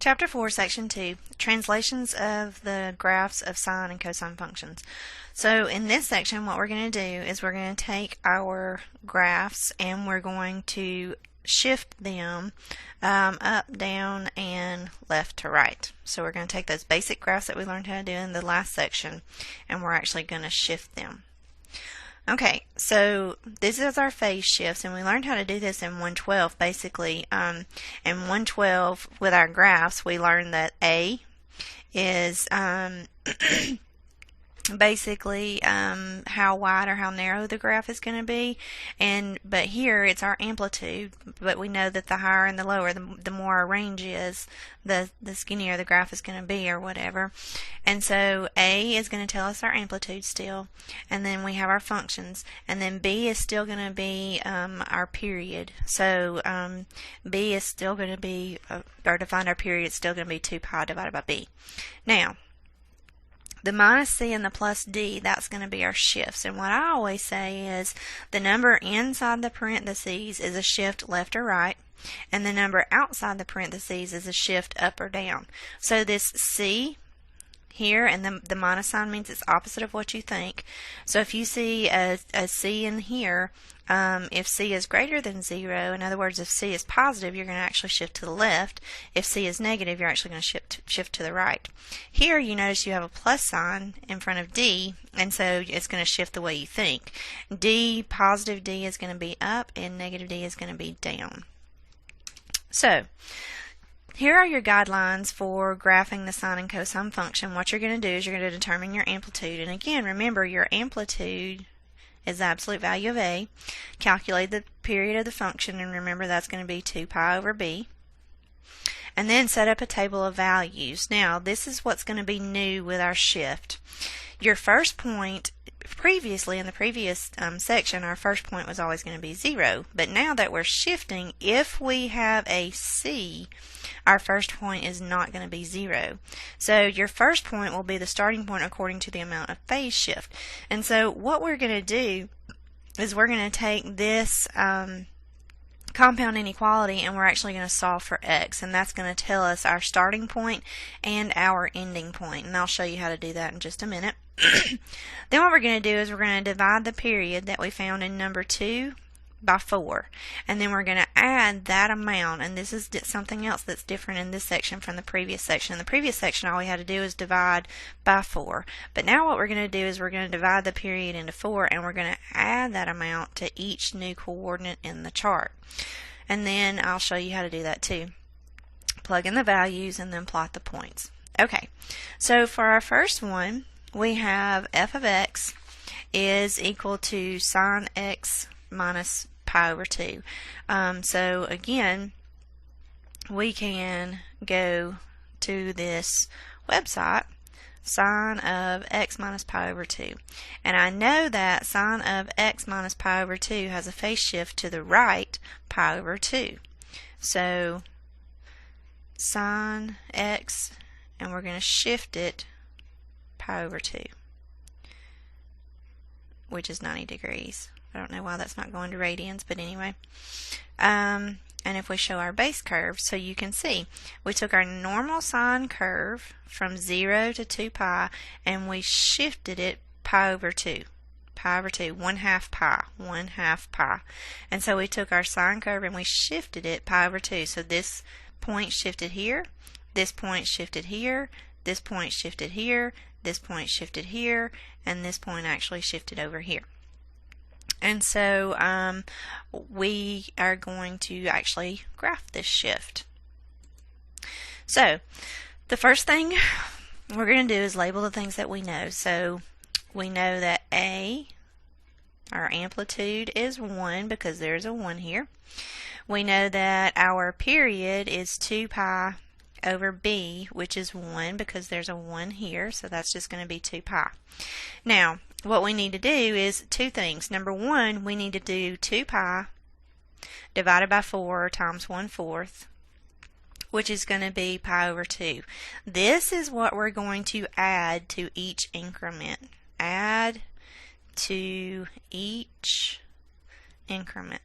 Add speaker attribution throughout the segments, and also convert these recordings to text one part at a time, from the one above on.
Speaker 1: Chapter 4, Section 2, Translations of the Graphs of Sine and Cosine Functions. So in this section, what we're going to do is we're going to take our graphs and we're going to shift them up, down, and left to right. So we're going to take those basic graphs that we learned how to do in the last section and we're actually going to shift them. Okay, so this is our phase shifts, and we learned how to do this in 112 basically. In 112 with our graphs, we learned that A is basically how wide or how narrow the graph is going to be, but here it's our amplitude, but we know that the higher and the lower, the more our range is, the skinnier the graph is going to be or whatever. And so A is going to tell us our amplitude still, and then we have our functions, and then B is still going to be our period. So B is still going to be, or to find our period, it's still going to be 2 pi divided by B. Now the minus C and the plus D, that's going to be our shifts. And what I always say is the number inside the parentheses is a shift left or right, and the number outside the parentheses is a shift up or down. So this C here, and the minus sign means it's opposite of what you think. So if you see a C in here, if C is greater than 0, in other words, if C is positive, you're going to actually shift to the left. If C is negative, you're actually going to shift to the right. Here, you notice you have a plus sign in front of D, and so it's going to shift the way you think. Positive D is going to be up, and negative D is going to be down. So here are your guidelines for graphing the sine and cosine function. What you're going to do is you're going to determine your amplitude. And again, remember, your amplitude is the absolute value of A. Calculate the period of the function, and remember that's going to be 2 pi over B. And then set up a table of values. Now, this is what's going to be new with our shift. Your first point, previously in the previous section, our first point was always going to be 0. But now that we're shifting, if we have a C, our first point is not going to be 0. So your first point will be the starting point according to the amount of phase shift. And so what we're going to do is we're going to take this compound inequality and we're actually going to solve for x, and that's going to tell us our starting point and our ending point, and I'll show you how to do that in just a minute. Then what we're going to do is we're going to divide the period that we found in number 2 by 4, and then we're going to add that amount, and this is something else that's different in this section from the previous section. In the previous section, all we had to do is divide by 4, but now what we're going to do is we're going to divide the period into 4, and we're going to add that amount to each new coordinate in the chart. And then I'll show you how to do that too. Plug in the values and then plot the points. Okay, so for our first one, we have f of x is equal to sine x minus pi over 2. So again, we can go to this website, sine of x minus pi over 2. And I know that sine of x minus pi over 2 has a phase shift to the right, pi over 2. So sine x, and we're going to shift it pi over 2, which is 90 degrees. I don't know why that's not going to radians, but anyway. And if we show our base curve, so you can see, we took our normal sine curve from 0 to 2 pi, and we shifted it pi over 2. Pi over 2, 1/2 pi, 1/2 pi. And so we took our sine curve and we shifted it pi over 2. So this point shifted here, this point shifted here, this point shifted here, this point shifted here, and this point actually shifted over here. And so we are going to actually graph this shift. So the first thing we're going to do is label the things that we know. So we know that A, our amplitude is 1 because there's a 1 here. We know that our period is 2 pi over B, which is 1 because there's a 1 here, so that's just going to be 2 pi. Now, what we need to do is two things. Number one, we need to do 2 pi divided by 4 times 1/4, which is going to be pi over 2. This is what we're going to add to each increment. Add to each increment.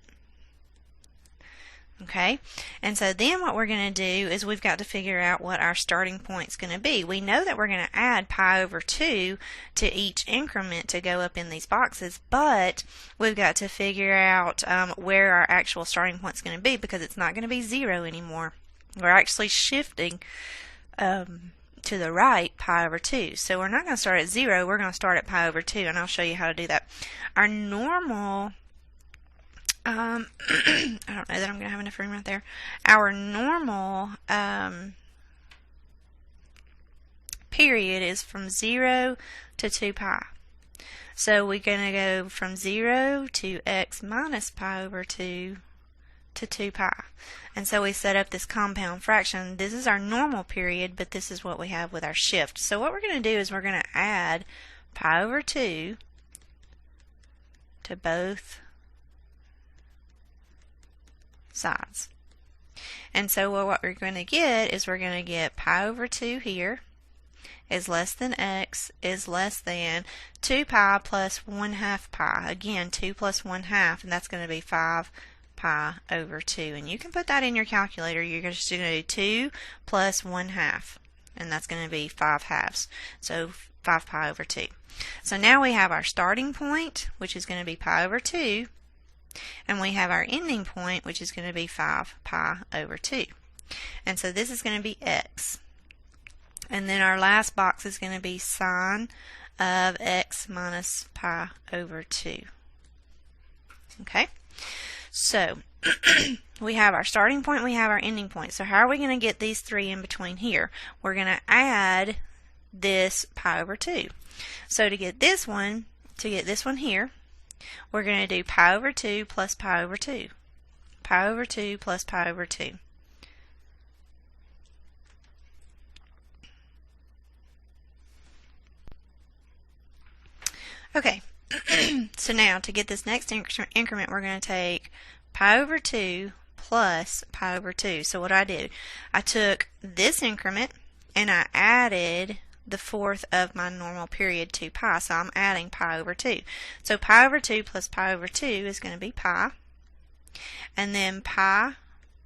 Speaker 1: Okay, and so then what we're going to do is we've got to figure out what our starting point's going to be. We know that we're going to add pi over 2 to each increment to go up in these boxes, but we've got to figure out where our actual starting point's going to be, because it's not going to be 0 anymore. We're actually shifting to the right pi over 2. So we're not going to start at 0, we're going to start at pi over 2, and I'll show you how to do that. Our normal I don't know that I'm going to have enough room right there. Our normal period is from 0 to 2 pi. So we're going to go from 0 to x minus pi over 2 to 2 pi. And so we set up this compound fraction. This is our normal period, but this is what we have with our shift. So what we're going to do is we're going to add pi over 2 to both sides. And so what we're going to get is we're going to get pi over 2 here is less than x is less than 2 pi plus 1/2 pi. Again, 2 plus 1/2, and that's going to be 5 pi over 2. And you can put that in your calculator. You're just going to do 2 plus 1/2, and that's going to be 5/2. So 5 pi over 2. So now we have our starting point, which is going to be pi over 2, and we have our ending point, which is going to be 5 pi over 2. And so this is going to be x. And then our last box is going to be sine of x minus pi over 2. Okay? So we have our starting point, we have our ending point. So how are we going to get these three in between here? We're going to add this pi over 2. So to get this one here, we're going to do pi over 2 plus pi over 2. Pi over 2 plus pi over 2. Okay, so now to get this next increment, we're going to take pi over 2 plus pi over 2. So what I took this increment and I added the fourth of my normal period, 2 pi. So I'm adding pi over 2. So pi over 2 plus pi over 2 is going to be pi. And then pi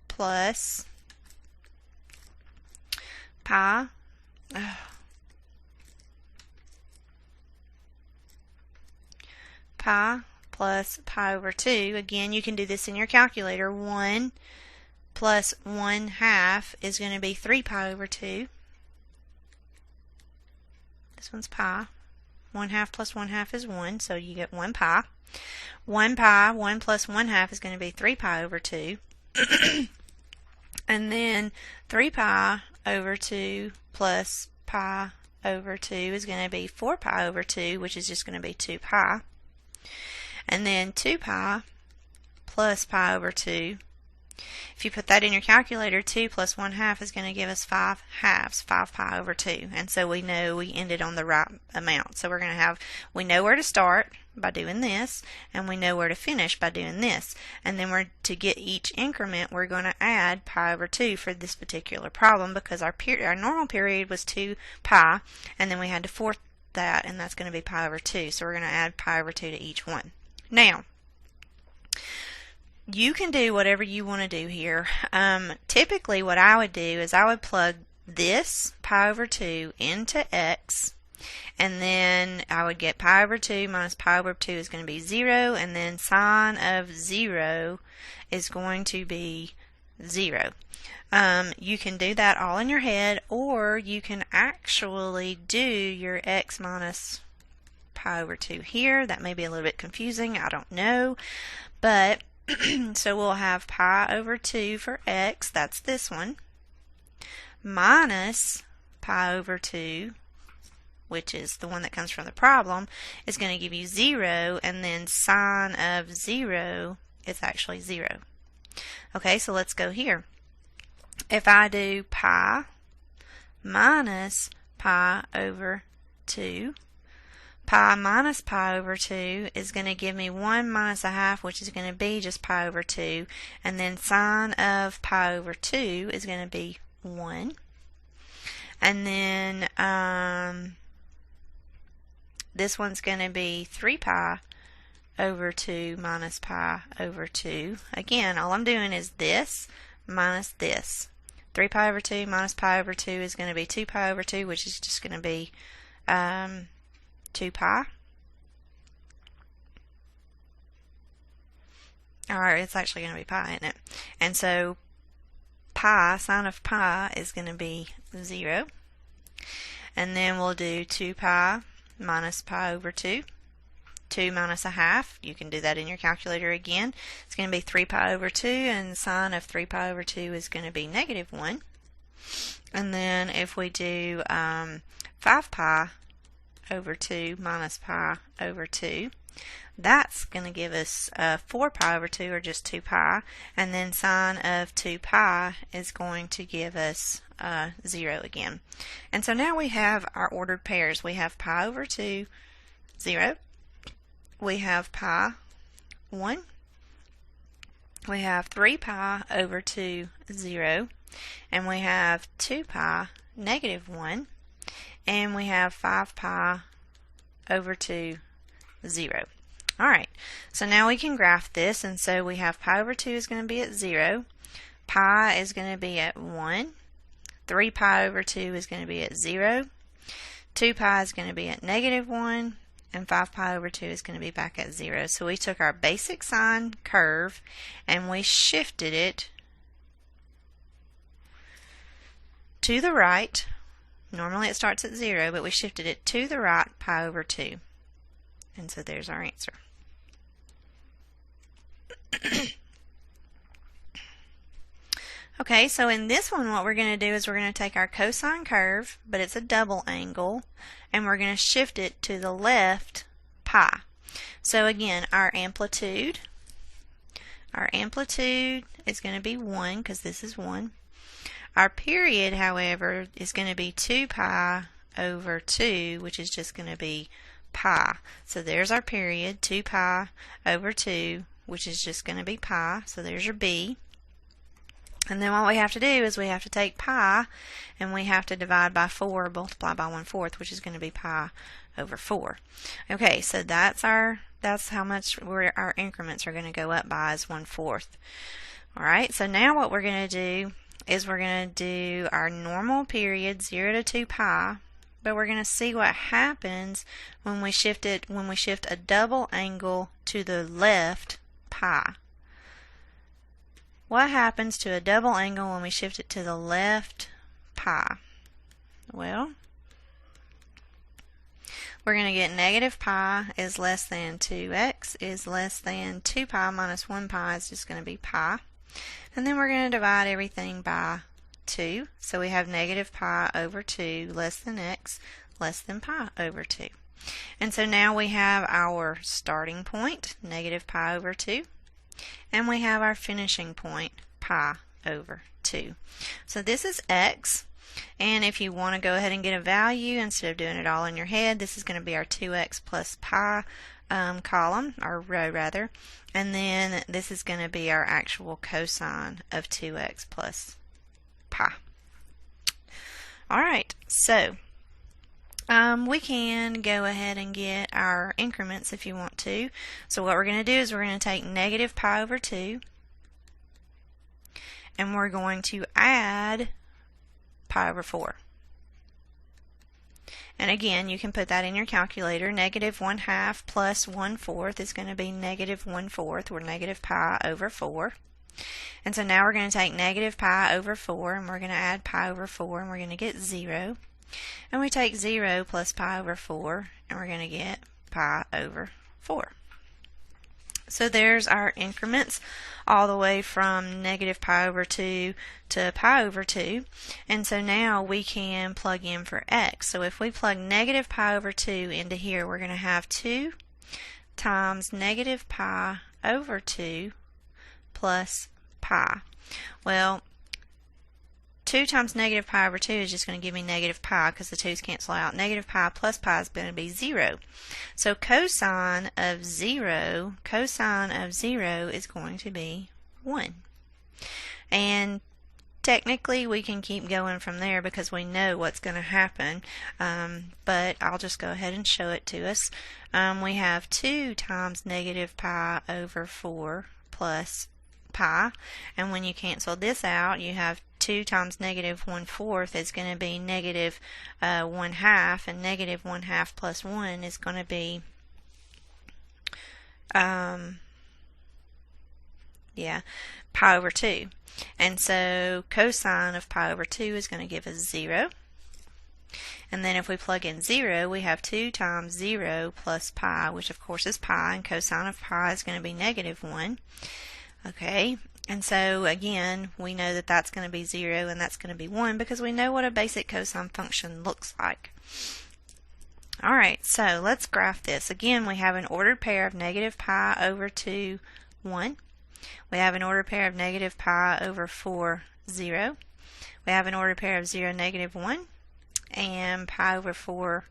Speaker 1: plus pi. Pi plus pi over 2. Again, you can do this in your calculator. 1 plus 1/2 is going to be 3 pi over 2. This one's pi. 1/2 plus 1/2 is 1, so you get 1 pi. 1 pi, 1 plus 1/2 is going to be 3 pi over 2. And then 3 pi over 2 plus pi over 2 is going to be 4 pi over 2, which is just going to be 2 pi. And then 2 pi plus pi over 2. If you put that in your calculator, 2 plus 1/2 is going to give us 5/2, 5 pi over 2. And so we know we ended on the right amount. So we're going to have, we know where to start by doing this, and we know where to finish by doing this. And then to get each increment, we're going to add pi over 2 for this particular problem, because our normal period was 2 pi, and then we had to fourth that, and that's going to be pi over 2. So we're going to add pi over 2 to each one. Now, you can do whatever you want to do here. Typically what I would do is I would plug this pi over 2 into x, and then I would get pi over 2 minus pi over 2 is going to be 0, and then sine of 0 is going to be 0. You can do that all in your head, or you can actually do your x minus pi over 2 here. That may be a little bit confusing, I don't know, but so we'll have pi over 2 for x, that's this one, minus pi over 2, which is the one that comes from the problem, is going to give you 0, and then sine of 0 is actually 0. Okay, so let's go here. If I do pi minus pi over 2, pi minus pi over 2 is going to give me 1 minus 1/2, which is going to be just pi over 2. And then sine of pi over 2 is going to be 1. And then this one's going to be 3 pi over 2 minus pi over 2. Again, all I'm doing is this minus this. 3 pi over 2 minus pi over 2 is going to be 2 pi over 2, which is just going to be 2 pi. Or it's actually going to be pi, isn't it? And so pi, sine of pi, is going to be 0. And then we'll do 2 pi minus pi over 2. 2 minus a half, you can do that in your calculator again. It's going to be 3 pi over 2, and sine of 3 pi over 2 is going to be negative 1. And then if we do 5 pi over 2 minus pi over 2, that's going to give us 4 pi over 2, or just 2 pi. And then sine of 2 pi is going to give us 0 again. And so now we have our ordered pairs. We have pi over 2, 0. We have pi 1. We have 3 pi over 2, 0. And we have 2 pi negative 1. And we have 5 pi over 2, 0. Alright, so now we can graph this, and so we have pi over 2 is going to be at 0. Pi is going to be at 1. 3 pi over 2 is going to be at 0. 2 pi is going to be at negative 1. And 5 pi over 2 is going to be back at 0. So we took our basic sine curve and we shifted it to the right. Normally it starts at 0, but we shifted it to the right, pi over 2. And so there's our answer. Okay, so in this one what we're going to do is we're going to take our cosine curve, but it's a double angle, and we're going to shift it to the left, pi. So again, our amplitude is going to be 1, because this is 1. Our period, however, is going to be 2 pi over 2, which is just going to be pi. So there's our period, 2 pi over 2, which is just going to be pi. So there's your B. And then what we have to do is we have to take pi and we have to divide by 4, multiply by 1/4, which is going to be pi over 4. Okay, so that's how much our increments are going to go up by, is 1/4. Alright, so now what we're going to do is we're going to do our normal period, 0 to 2 pi, but we're going to see what happens when we shift a double angle to the left, pi. What happens to a double angle when we shift it to the left, pi? Well, we're going to get negative pi is less than 2x is less than 2 pi minus 1 pi is just going to be pi. And then we're going to divide everything by 2. So we have negative pi over 2 less than x less than pi over 2. And so now we have our starting point, negative pi over 2. And we have our finishing point, pi over 2. So this is x, and if you want to go ahead and get a value instead of doing it all in your head, this is going to be our 2x plus pi column, or row rather, and then this is going to be our actual cosine of 2x plus pi. Alright, so we can go ahead and get our increments if you want to. So what we're going to do is we're going to take negative pi over 2 and we're going to add pi over 4. And again, you can put that in your calculator. Negative 1/2 plus 1/4 is going to be negative 1/4, or negative pi over 4. And so now we're going to take negative pi over 4 and we're going to add pi over 4 and we're going to get 0. And we take 0 plus pi over 4 and we're going to get pi over 4. So there's our increments all the way from negative pi over 2 to pi over 2. And so now we can plug in for x. So if we plug negative pi over 2 into here, we're going to have 2 times negative pi over 2 plus pi. Well, 2 times negative pi over 2 is just going to give me negative pi because the 2's cancel out. Negative pi plus pi is going to be 0. So cosine of 0 is going to be 1. And Technically, we can keep going from there because we know what's going to happen, but I'll just go ahead and show it to us. We have 2 times negative pi over 4 plus pi, and when you cancel this out, you have 2 times negative 1/4 is going to be negative 1/2, and negative 1/2 plus 1 is going to be pi over 2. And so cosine of pi over 2 is going to give us 0. And then if we plug in 0, we have 2 times 0 plus pi, which of course is pi, and cosine of pi is going to be negative 1. Okay, and so again, we know that that's going to be 0 and that's going to be 1 because we know what a basic cosine function looks like. Alright, so let's graph this. Again, we have an ordered pair of negative pi over 2, 1. We have an ordered pair of negative pi over 4, 0. We have an ordered pair of 0, negative 1, and pi over 4,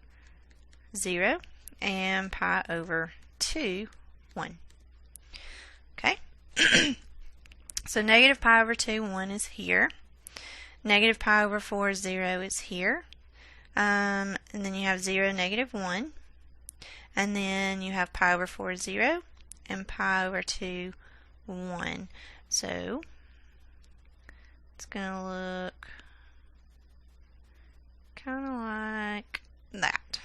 Speaker 1: 0, and pi over 2, 1. Okay? So negative pi over 2, 1 is here. Negative pi over 4, 0 is here. And then you have 0, negative 1. And then you have pi over 4, 0, and pi over 2, 1. So it's going to look kind of like that.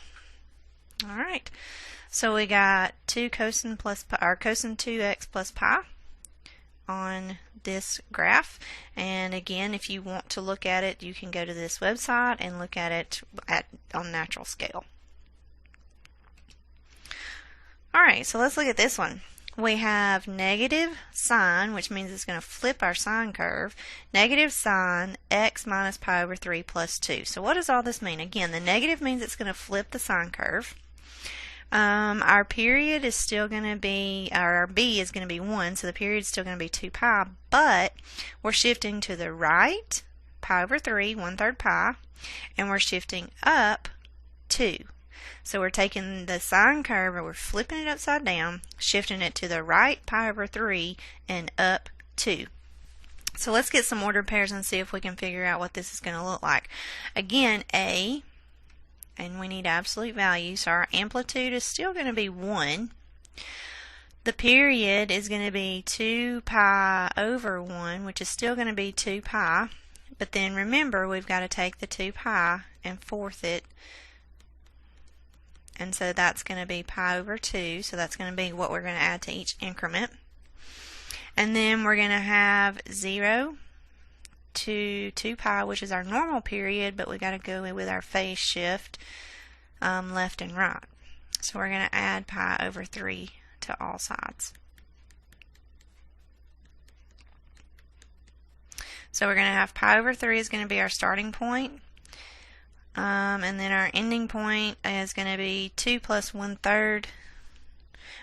Speaker 1: Alright, so we got 2 cosine plus pi, or cosine 2x plus pi on this graph. And again, if you want to look at it, you can go to this website and look at it on natural scale. Alright, so let's look at this one. We have negative sine, which means it's going to flip our sine curve, negative sine x minus pi over 3 plus 2. So what does all this mean? Again, the negative means it's going to flip the sine curve. Our period is still going to be, our b is going to be 1, so the period is still going to be 2 pi, but we're shifting to the right, pi over 3, 1/3 pi, and we're shifting up 2. So we're taking the sine curve and we're flipping it upside down, shifting it to the right, pi over 3, and up 2. So let's get some ordered pairs and see if we can figure out what this is going to look like. Again, a, and we need absolute value, so our amplitude is still going to be 1. The period is going to be 2 pi over 1, which is still going to be 2 pi. But then remember, we've got to take the 2 pi and fourth it. And so that's going to be pi over 2. So that's going to be what we're going to add to each increment. And then we're going to have 0 to 2 pi, which is our normal period, but we got to go with our phase shift left and right. So we're going to add pi over 3 to all sides. So we're going to have pi over 3 is going to be our starting point. And then our ending point is going to be 2 plus 1/3,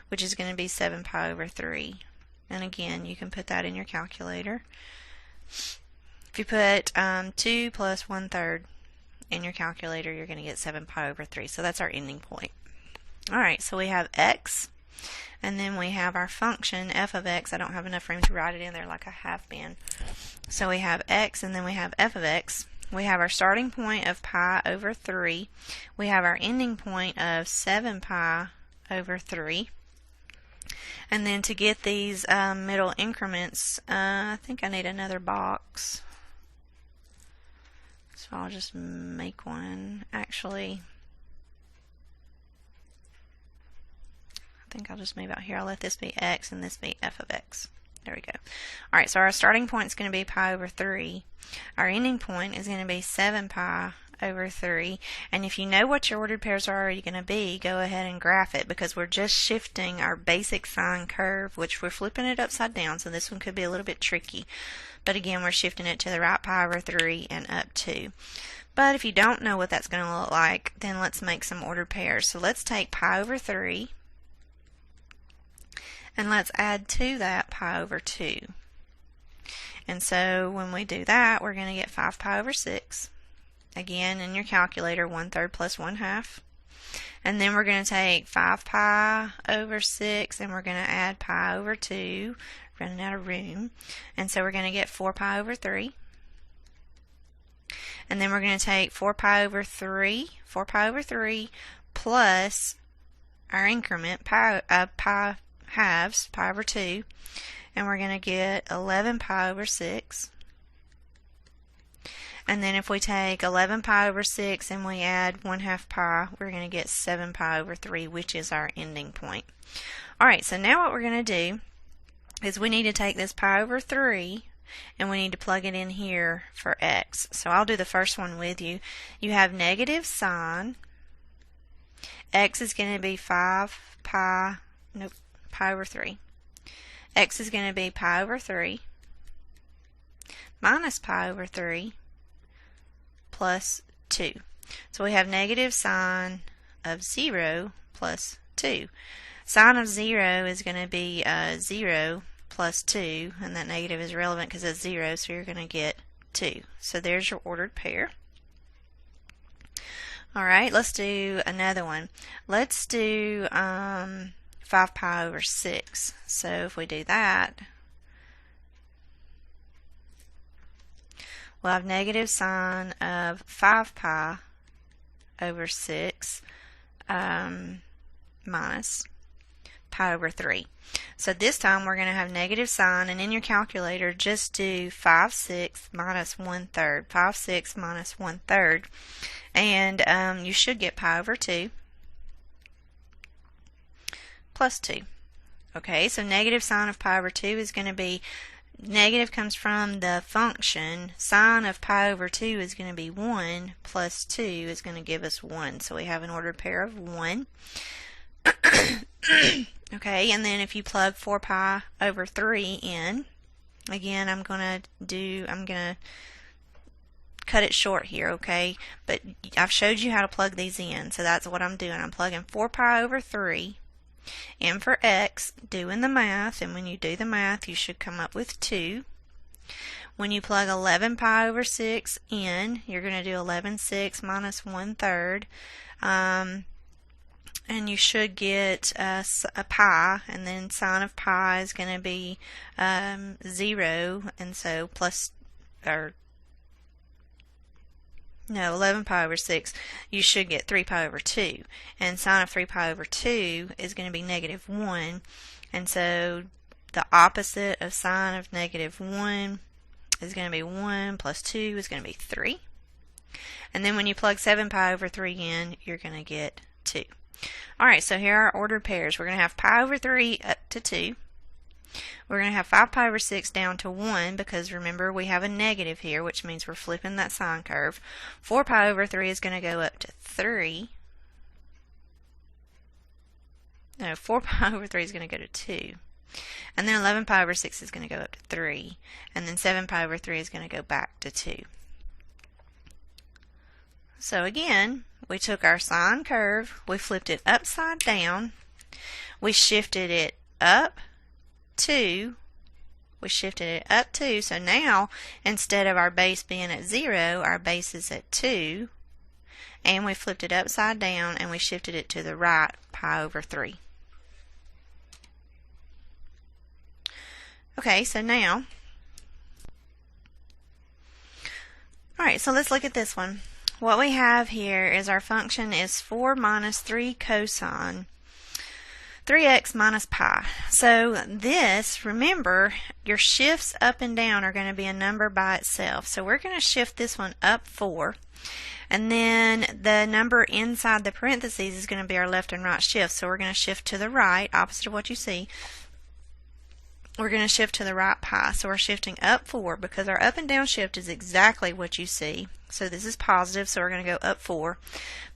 Speaker 1: which is going to be 7 pi over 3. And again, you can put that in your calculator. If you put 2 plus 1/3 in your calculator, you're going to get 7 pi over 3. So that's our ending point. Alright, so we have x, and then we have our function f of x. I don't have enough room to write it in there like I have been. So we have x, and then we have f of x. We have our starting point of pi over 3. We have our ending point of 7 pi over 3. And then to get these middle increments, I think I need another box. So I'll just make one. Actually, I think I'll just move out here. I'll let this be x and this be f of x. There we go. Alright, so our starting point is going to be pi over 3. Our ending point is going to be 7 pi over 3. And if you know what your ordered pairs are already going to be, go ahead and graph it, because we're just shifting our basic sine curve, which we're flipping it upside down, so this one could be a little bit tricky. But again, we're shifting it to the right pi over 3 and up 2. But if you don't know what that's going to look like, then let's make some ordered pairs. So let's take pi over 3. And let's add to that pi over 2. And so when we do that, we're going to get 5 pi over 6. Again, in your calculator, 1/3 plus 1/2. And then we're going to take 5 pi over 6, and we're going to add pi over 2, running out of room. And so we're going to get 4 pi over 3. And then we're going to take 4 pi over 3 plus our increment, pi halves, pi over 2, and we're going to get 11 pi over 6. And then if we take 11 pi over 6 and we add 1/2 pi, we're going to get 7 pi over 3, which is our ending point. Alright, so now what we're going to do is we need to take this pi over 3 and we need to plug it in here for x. So I'll do the first one with you. You have negative sign. X is going to be pi over 3. X is going to be pi over 3 minus pi over 3 plus 2. So we have negative sign of 0 plus 2. Sign of 0 is going to be 0 plus 2, and that negative is relevant because it's 0, so you're going to get 2. So there's your ordered pair. Alright, let's do another one. Let's do 5 pi over 6. So if we do that, we'll have negative sign of 5 pi over 6 minus pi over 3. So this time we're going to have negative sign, and in your calculator just do 5/6 minus 1/3. 5/6 minus 1/3, and you should get pi over 2 plus 2. Okay, so negative sign of pi over 2 is going to be, negative comes from the function, sign of pi over 2 is going to be 1 plus 2 is going to give us 1. So we have an ordered pair of 1. Okay, and then if you plug 4 pi over 3 in, again I'm going to cut it short here, okay? But I've showed you how to plug these in, so that's what I'm doing. I'm plugging 4 pi over 3 in for x, doing the math, and when you do the math you should come up with 2. When you plug 11 pi over 6 in, you're going to do 11/6 minus 1/3, and you should get a pi, and then sign of pi is going to be 0, and so plus, or no, 11 pi over 6, you should get 3 pi over 2, and sign of 3 pi over 2 is going to be negative 1, and so the opposite of sign of negative 1 is going to be 1 plus 2 is going to be 3, and then when you plug 7 pi over 3 in, you're going to get 2. Alright, so here are our ordered pairs. We're going to have pi over 3 up to 2. We're going to have 5 pi over 6 down to 1, because remember we have a negative here, which means we're flipping that sine curve. 4 pi over 3 is going to go up to 3. No, 4 pi over 3 is going to go to 2. And then 11 pi over 6 is going to go up to 3. And then 7 pi over 3 is going to go back to 2. So again, we took our sine curve, we flipped it upside down, we shifted it up 2, so now instead of our base being at 0, our base is at 2, and we flipped it upside down and we shifted it to the right, pi over 3. Okay, so now, alright, so let's look at this one. What we have here is our function is 4 minus 3 cosine 3x minus pi. So this, remember, your shifts up and down are going to be a number by itself. So we're going to shift this one up 4. And then the number inside the parentheses is going to be our left and right shift. So we're going to shift to the right, opposite of what you see. We're going to shift to the right pi. So we're shifting up 4 because our up and down shift is exactly what you see. So this is positive, so we're going to go up 4.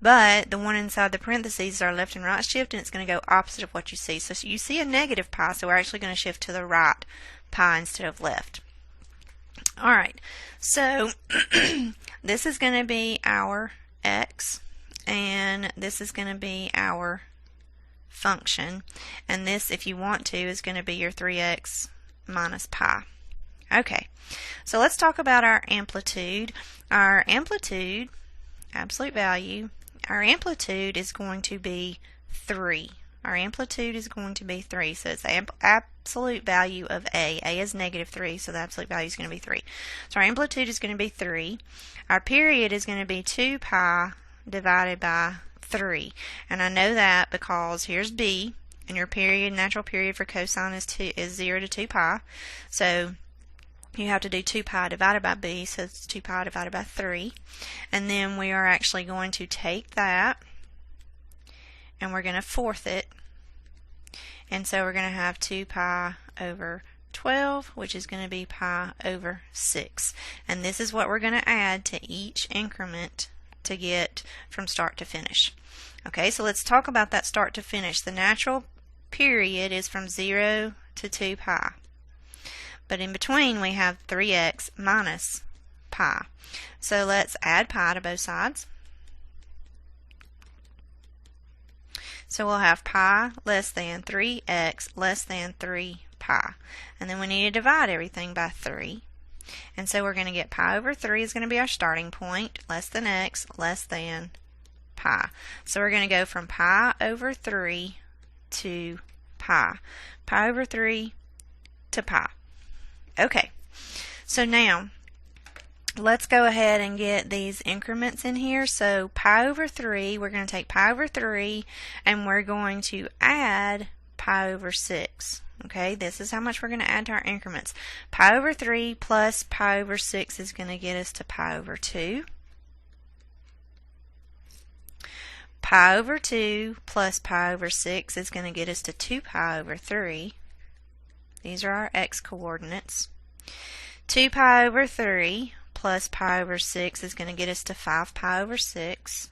Speaker 1: But the one inside the parentheses is our left and right shift, and it's going to go opposite of what you see. So you see a negative pi, so we're actually going to shift to the right pi instead of left. Alright, so this is going to be our x, and this is going to be our function, and this, if you want to, is going to be your 3x minus pi. Okay, so let's talk about our amplitude. Our amplitude, absolute value, our amplitude is going to be 3. our amplitude is going to be 3. So it's the absolute value of A. A is -3, so the absolute value is going to be 3. So our amplitude is going to be 3. Our period is going to be 2 pi divided by 3. And I know that because here's B, and your period, natural period for cosine is 0 to 2 pi. So you have to do 2 pi divided by B, so it's 2 pi divided by 3. And then we are actually going to take that and we're going to fourth it. And so we're going to have 2 pi over 12, which is going to be pi over 6. And this is what we're going to add to each increment to get from start to finish. Okay, so let's talk about that start to finish. The natural period is from 0 to 2 pi. But in between we have 3x minus pi. So let's add pi to both sides. So we'll have pi less than 3x less than 3 pi. And then we need to divide everything by 3. And so we're going to get pi over 3 is going to be our starting point, less than x less than pi. So we're going to go from pi over 3 to pi. Pi over 3 to pi. Okay, so now let's go ahead and get these increments in here. So pi over 3, we're going to take pi over 3 and we're going to add pi over 6. Okay, this is how much we're going to add to our increments. Pi over 3 plus pi over 6 is going to get us to pi over 2. Pi over 2 plus pi over 6 is going to get us to 2 pi over 3. These are our x coordinates. 2 pi over 3 plus pi over 6 is going to get us to 5 pi over 6.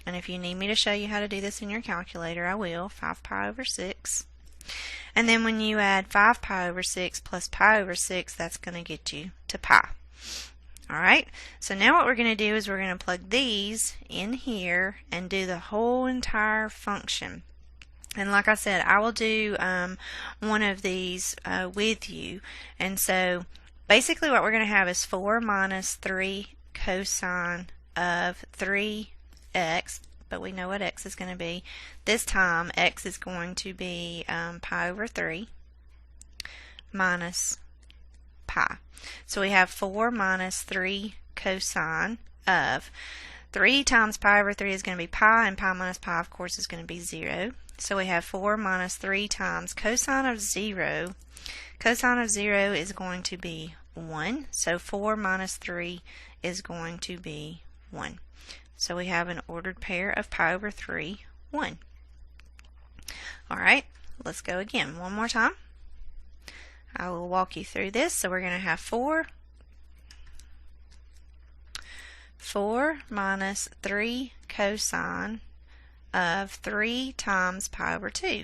Speaker 1: And if you need me to show you how to do this in your calculator, I will. 5 pi over 6. And then when you add 5 pi over 6 plus pi over 6, that's going to get you to pi. Alright, so now what we're going to do is we're going to plug these in here and do the whole entire function. And like I said, I will do one of these with you. And so basically what we're going to have is 4 minus 3 cosine of 3x, but we know what x is going to be. This time x is going to be pi over 3 minus pi. So we have 4 minus 3 cosine of 3 times pi over 3 is going to be pi, and pi minus pi, of course, is going to be 0. So we have 4 minus 3 times cosine of 0. Cosine of 0 is going to be 1. So 4 minus 3 is going to be 1. So we have an ordered pair of pi over 3, 1. Alright, let's go again. One more time. I will walk you through this. So we're going to have 4 minus 3 cosine of 3 times pi over 2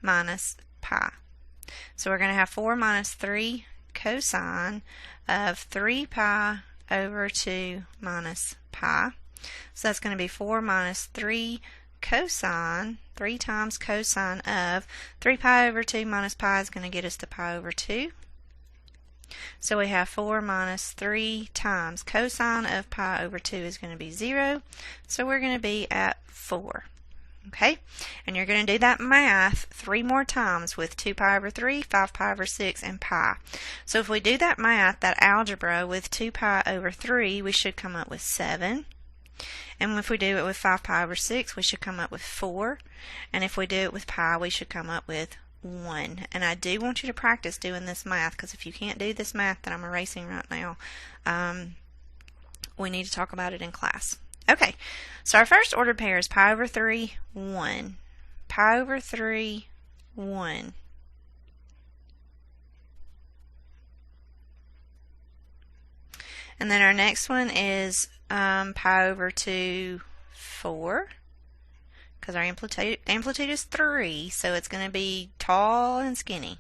Speaker 1: minus pi. So we're going to have 4 minus 3 cosine of 3 pi over 2 minus pi. So that's going to be 4 minus 3 cosine, 3 times cosine of 3 pi over 2 minus pi is going to get us to pi over 2. So we have 4 minus 3 times cosine of pi over 2 is going to be 0. So we're going to be at 4. Okay? And you're going to do that math 3 more times with 2 pi over 3, 5 pi over 6, and pi. So if we do that math, that algebra with 2 pi over 3, we should come up with 7. And if we do it with 5 pi over 6, we should come up with 4. And if we do it with pi, we should come up with 1. And I do want you to practice doing this math, because if you can't do this math that I'm erasing right now, we need to talk about it in class. Okay, so our first ordered pair is pi over 3, 1. Pi over 3, 1. And then our next one is pi over 2, 4. Because our amplitude is 3, so it's going to be tall and skinny.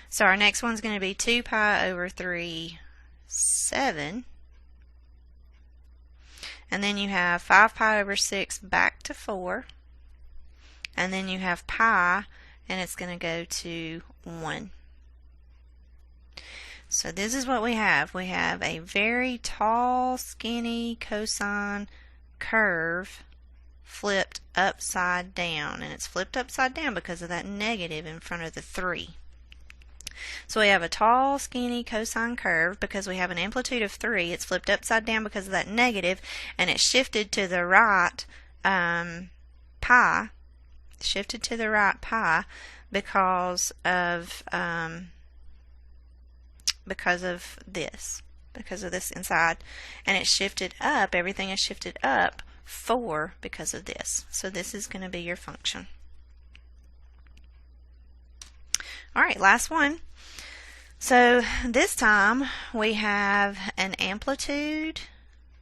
Speaker 1: So our next one's going to be 2 pi over 3, 7. And then you have 5 pi over 6 back to 4. And then you have pi, and it's going to go to 1. So this is what we have. We have a very tall, skinny cosine curve flipped upside down, and it's flipped upside down because of that negative in front of the 3. So we have a tall, skinny cosine curve because we have an amplitude of 3. It's flipped upside down because of that negative, and it's shifted to the right pi. Shifted to the right pi because of this inside, and it's shifted up. Everything is shifted up 4 because of this. So this is going to be your function. All right, last one. So this time we have an amplitude,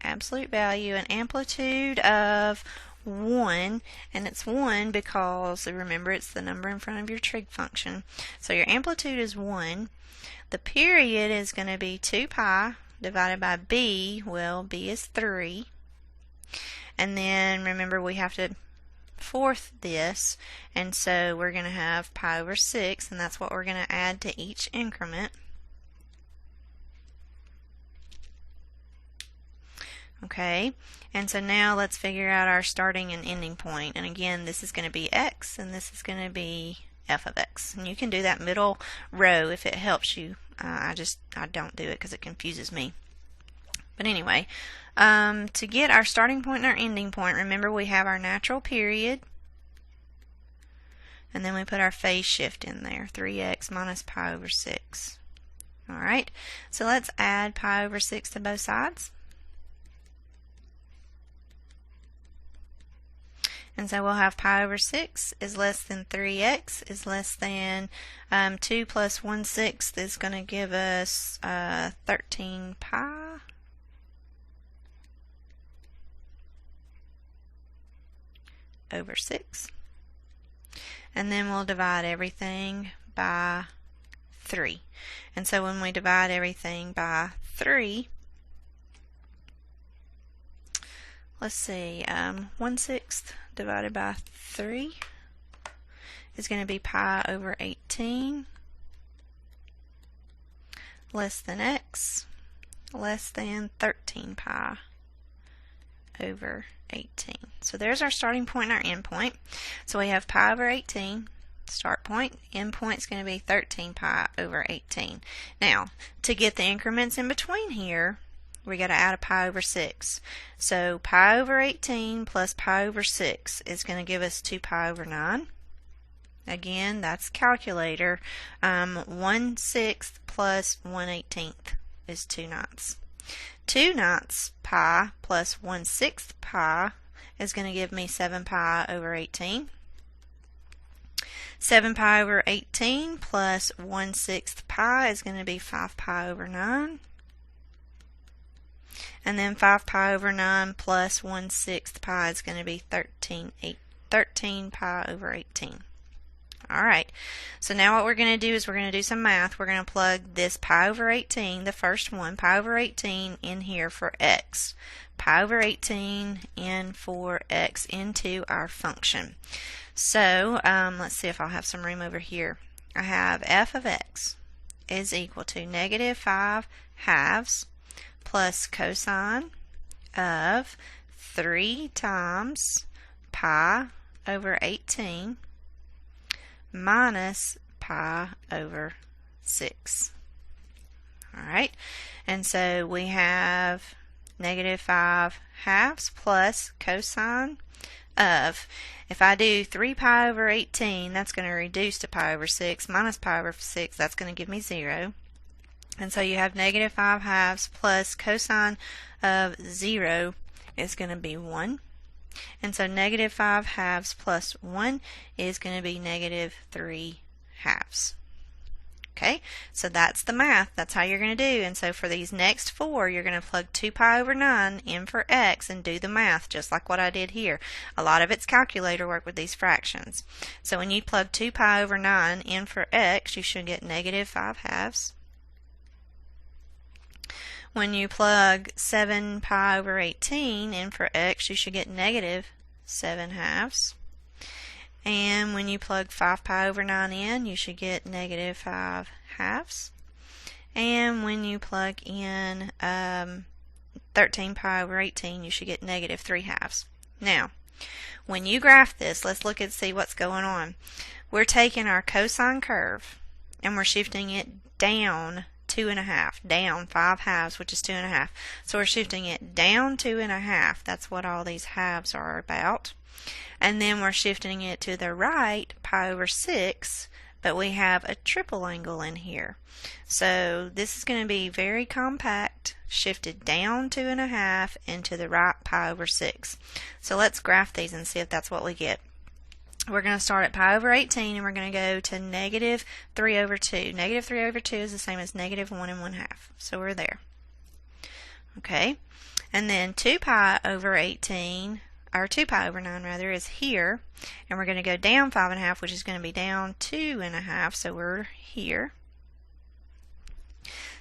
Speaker 1: absolute value, an amplitude of 1, and it's 1 because, remember, it's the number in front of your trig function. So your amplitude is 1. The period is going to be 2 pi divided by b. Well, b is 3. And then remember, we have to fourth this, and so we're going to have pi over 6, and that's what we're going to add to each increment. Okay, and so now let's figure out our starting and ending point. And again, this is going to be x, and this is going to be f of x. And you can do that middle row if it helps you. I don't do it because it confuses me. But anyway, to get our starting point and our ending point, remember we have our natural period, and then we put our phase shift in there, 3x minus pi over 6. Alright, so let's add pi over 6 to both sides. And so we'll have pi over 6 is less than 3x is less than 2 plus 1/6 is going to give us 13 pi over 6. And then we'll divide everything by 3. And so when we divide everything by 3, let's see, 1/6 divided by 3 is going to be pi over 18 less than x less than 13 pi over 18. So there's our starting point and our end point. So we have pi over 18, start point, end point is going to be 13 pi over 18. Now, to get the increments in between here, we got to add a pi over 6. So pi over 18 plus pi over 6 is going to give us 2 pi over 9. Again, that's calculator. 1/6 plus 1/18 is 2/9. 2/9 pi plus 1/6 pi is going to give me 7 pi over 18. 7 pi over 18 plus 1/6 pi is going to be 5 pi over 9. And then 5 pi over 9 plus 1/6 pi is going to be 13 pi over 18. Alright, so now what we're going to do is we're going to do some math. We're going to plug this pi over 18, the first one, pi over 18 in here for x. Pi over 18 in for x into our function. So let's see if I'll have some room over here. I have f of x is equal to negative 5 halves plus cosine of 3 times pi over 18 minus pi over 6. Alright, and so we have negative 5 halves plus cosine of, if I do 3 pi over 18, that's going to reduce to pi over 6, minus pi over 6, that's going to give me 0. And so you have negative 5 halves plus cosine of 0 is going to be 1. And so negative 5 halves plus 1 is going to be negative 3 halves. Okay, so that's the math. That's how you're going to do. And so for these next 4, you're going to plug 2 pi over 9 in for x and do the math just like what I did here. A lot of it's calculator work with these fractions. So when you plug 2 pi over 9 in for x, you should get negative 5 halves. When you plug 7 pi over 18 in for x, you should get negative 7 halves. And when you plug 5 pi over 9 in, you should get negative 5 halves. And when you plug in 13 pi over 18, you should get negative 3 halves. Now, When you graph this, let's look and see what's going on. We're taking our cosine curve and we're shifting it down 2.5, down 5 halves, which is 2.5. So we're shifting it down 2.5. That's what all these halves are about. And then we're shifting it to the right, pi over 6, but we have a triple angle in here. So this is going to be very compact, shifted down 2.5 and to the right, pi over 6. So let's graph these and see if that's what we get. We're going to start at pi over 18 and we're going to go to negative 3 over 2. Negative 3 over 2 is the same as negative 1 1/2. So we're there. Okay. And then 2 pi over 18, or 2 pi over 9 rather, is here. And we're going to go down 5 1/2, which is going to be down 2 1/2. So we're here.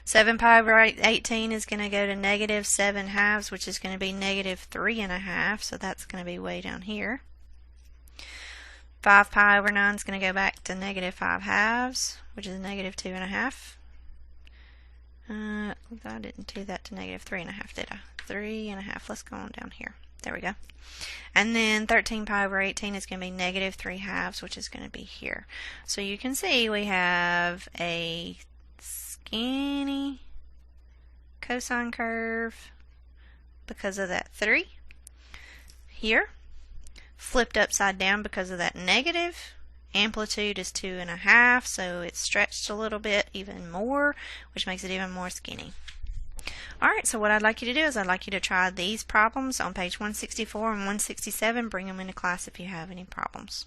Speaker 1: 7 pi over 18 is going to go to negative 7 halves, which is going to be negative 3 1/2. So that's going to be way down here. 5 pi over 9 is going to go back to negative 5 halves, which is negative 2 1/2. I didn't do that to negative 3 1/2, did I? 3 1/2. Let's go on down here. There we go. And then 13 pi over 18 is going to be negative 3 halves, which is going to be here. So you can see we have a skinny cosine curve because of that 3 here. Flipped upside down because of that negative. Amplitude is 2 1/2, so it's stretched a little bit even more, which makes it even more skinny. Alright, so what I'd like you to do is I'd like you to try these problems on page 164 and 167. Bring them into class if you have any problems.